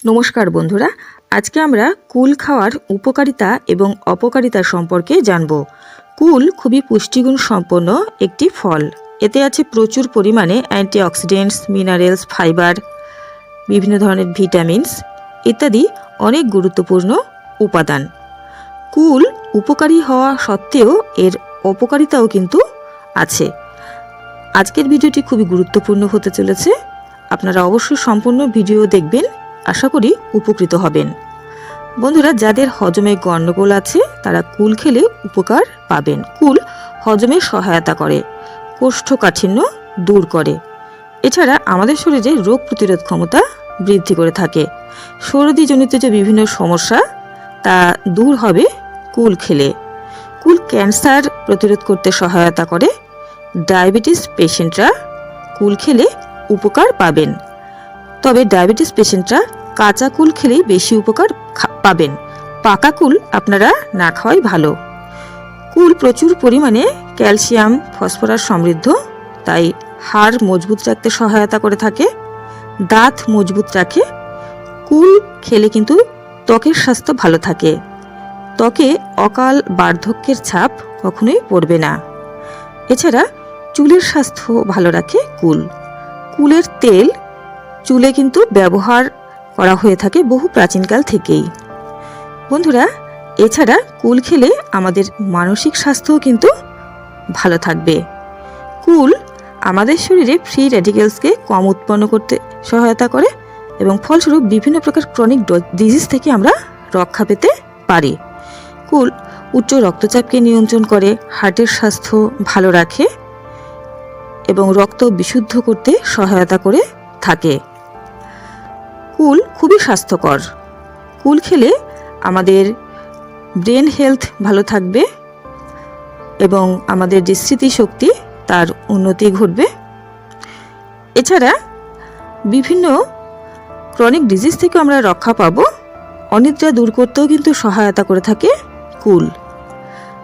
নমস্কার বন্ধুরা, আজকে আমরা কুল খাওয়ার উপকারিতা এবং অপকারিতা সম্পর্কে জানব। কুল খুবই পুষ্টিগুণ সম্পন্ন একটি ফল। এতে আছে প্রচুর পরিমাণে অ্যান্টিঅক্সিডেন্টস, মিনারেলস, ফাইবার, বিভিন্ন ধরনের ভিটামিনস ইত্যাদি অনেক গুরুত্বপূর্ণ উপাদান। কুল উপকারী হওয়া সত্ত্বেও এর অপকারিতাও কিন্তু আছে। আজকের ভিডিওটি খুবই গুরুত্বপূর্ণ হতে চলেছে। আপনারা অবশ্যই সম্পূর্ণ ভিডিও দেখবেন, আশা করি উপকৃত হবেন। বন্ধুরা, যাদের হজমে গণ্ডগোল আছে তারা কুল খেলে উপকার পাবেন। কুল হজমে সহায়তা করে, কোষ্ঠকাঠিন্য দূর করে। এছাড়া আমাদের শরীরে রোগ প্রতিরোধ ক্ষমতা বৃদ্ধি করে থাকে। সর্দিজনিত যে বিভিন্ন সমস্যা তা দূর হবে কুল খেলে। কুল ক্যান্সার প্রতিরোধ করতে সহায়তা করে। ডায়াবেটিস পেশেন্টরা কুল খেলে উপকার পাবেন। তবে ডায়াবেটিস পেশেন্টরা কাঁচা কুল খেলেই বেশি উপকার পাবেন। পাকা কুল আপনারা না খাওয়াই ভালো। কুল প্রচুর পরিমাণে ক্যালসিয়াম, ফসফরাস সমৃদ্ধ, তাই হাড় মজবুত রাখতে সহায়তা করে থাকে, দাঁত মজবুত রাখে। কুল খেলে কিন্তু ত্বকের স্বাস্থ্য ভালো থাকে। ত্বকে অকাল বার্ধক্যের ছাপ কখনোই পড়বে না। এছাড়া চুলের স্বাস্থ্য ভালো রাখে কুল। কুলের তেল চুলে কিন্তু ব্যবহার করা হয়ে থাকে বহু প্রাচীনকাল থেকেই। বন্ধুরা, এছাড়া কুল খেলে আমাদের মানসিক স্বাস্থ্যও কিন্তু ভালো থাকবে। কুল আমাদের শরীরে ফ্রি র্যাডিক্যালসকে কম উৎপন্ন করতে সহায়তা করে এবং ফলস্বরূপ বিভিন্ন প্রকার ক্রনিক ডিজিজ থেকে আমরা রক্ষা পেতে পারি। কুল উচ্চ রক্তচাপকে নিয়ন্ত্রণ করে, হার্টের স্বাস্থ্য ভালো রাখে এবং রক্ত বিশুদ্ধ করতে সহায়তা করে থাকে। কুল খুবই স্বাস্থ্যকর। কুল খেলে আমাদের ব্রেন হেলথ ভালো থাকবে এবং আমাদের যে স্মৃতিশক্তি তার উন্নতি ঘটবে। এছাড়া বিভিন্ন ক্রনিক ডিজিজ থেকে আমরা রক্ষা পাবো। অনিদ্রা দূর করতেও কিন্তু সহায়তা করে থাকে কুল।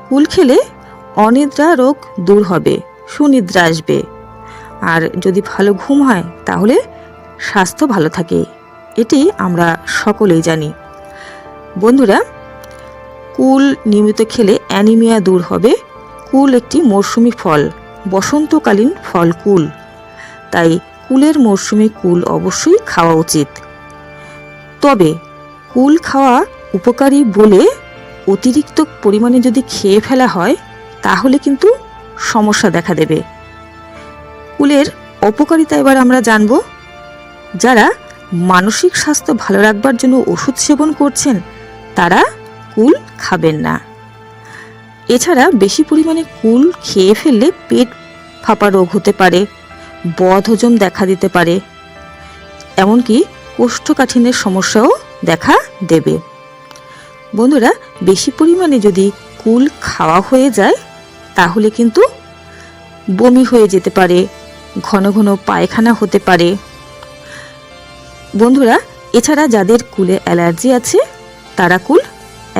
কুল খেলে অনিদ্রা রোগ দূর হবে, সুনিদ্রা আসবে। আর যদি ভালো ঘুম হয় তাহলে স্বাস্থ্য ভালো থাকে, এটি আমরা সকলেই জানি। বন্ধুরা, কুল নিয়মিত খেলে অ্যানিমিয়া দূর হবে। কুল একটি মরশুমি ফল, বসন্তকালীন ফল কুল, তাই কুলের মরশুমে কুল অবশ্যই খাওয়া উচিত। তবে কুল খাওয়া উপকারী বলে অতিরিক্ত পরিমাণে যদি খেয়ে ফেলা হয় তাহলে কিন্তু সমস্যা দেখা দেবে। কুলের অপকারিতা এবার আমরা জানব। যারা মানসিক স্বাস্থ্য ভালো রাখবার জন্য ওষুধ সেবন করছেন তারা কুল খাবেন না। এছাড়া বেশি পরিমাণে কুল খেয়ে ফেললে পেট ফাঁপা রোগ হতে পারে, বদহজম দেখা দিতে পারে, এমনকি কোষ্ঠকাঠিন্যের সমস্যাও দেখা দেবে। বন্ধুরা, বেশি পরিমাণে যদি কুল খাওয়া হয়ে যায় তাহলে কিন্তু বমি হয়ে যেতে পারে, ঘন ঘন পায়খানা হতে পারে। বন্ধুরা, এছাড়া যাদের কুলে অ্যালার্জি আছে তারা কুল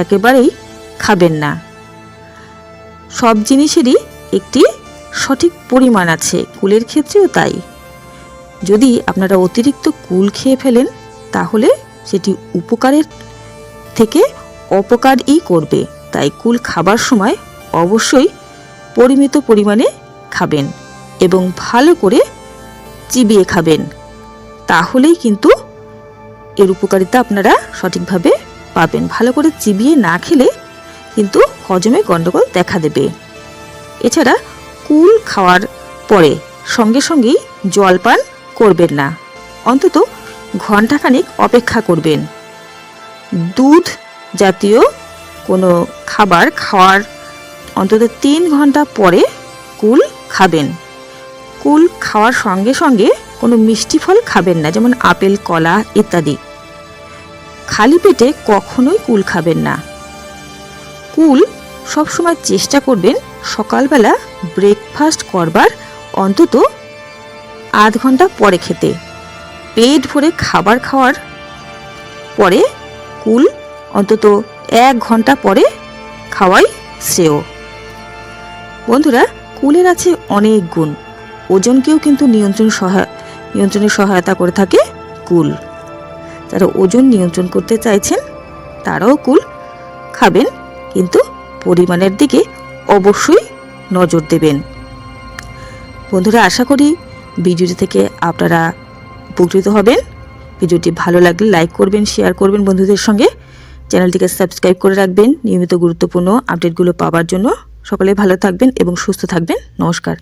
একেবারেই খাবেন না। সব জিনিসেরই একটি সঠিক পরিমাণ আছে, কুলের ক্ষেত্রেও তাই। যদি আপনারা অতিরিক্ত কুল খেয়ে ফেলেন তাহলে সেটি উপকারের থেকে অপকারই করবে। তাই কুল খাবার সময় অবশ্যই পরিমিত পরিমাণে খাবেন এবং ভালো করে চিবিয়ে খাবেন। তাহলেই কিন্তু এর উপকারিতা আপনারা সঠিকভাবে পাবেন। ভালো করে চিবিয়ে না খেলে কিন্তু হজমে গণ্ডগোল দেখা দেবে। এছাড়া কুল খাওয়ার পরে সঙ্গে সঙ্গেই জল পান করবেন না, অন্তত ঘণ্টাখানেক অপেক্ষা করবেন। দুধ জাতীয় কোনো খাবার খাওয়ার অন্তত 3 ঘন্টা পরে কুল খাবেন। কুল খাওয়ার সঙ্গে সঙ্গে কোনো মিষ্টি ফল খাবেন না, যেমন আপেল, কলা ইত্যাদি। খালি পেটে কখনোই কুল খাবেন না। কুল সবসময় চেষ্টা করবেন সকালবেলা ব্রেকফাস্ট করবার অন্তত আধ ঘন্টা পরে খেতে। পেট ভরে খাবার খাওয়ার পরে কুল অন্তত 1 ঘন্টা পরে খাওয়াই শ্রেয়। বন্ধুরা, কুলের আছে অনেক গুণ। ওজনকেও কিন্তু নিয়ন্ত্রণে সহায়তা করে থাকে কুল। যারা ওজন নিয়ন্ত্রণ করতে চাইছেন তারাও কুল খাবেন, কিন্তু পরিমাণের দিকে অবশ্যই নজর দেবেন। বন্ধুরা, আশা করি ভিডিওটি থেকে আপনারা উপকৃত হবেন। ভিডিওটি ভালো লাগলে লাইক করবেন, শেয়ার করবেন বন্ধুদের সঙ্গে। চ্যানেলটিকে সাবস্ক্রাইব করে রাখবেন নিয়মিত গুরুত্বপূর্ণ আপডেটগুলো পাওয়ার জন্য। সকলে ভালো থাকবেন এবং সুস্থ থাকবেন। নমস্কার।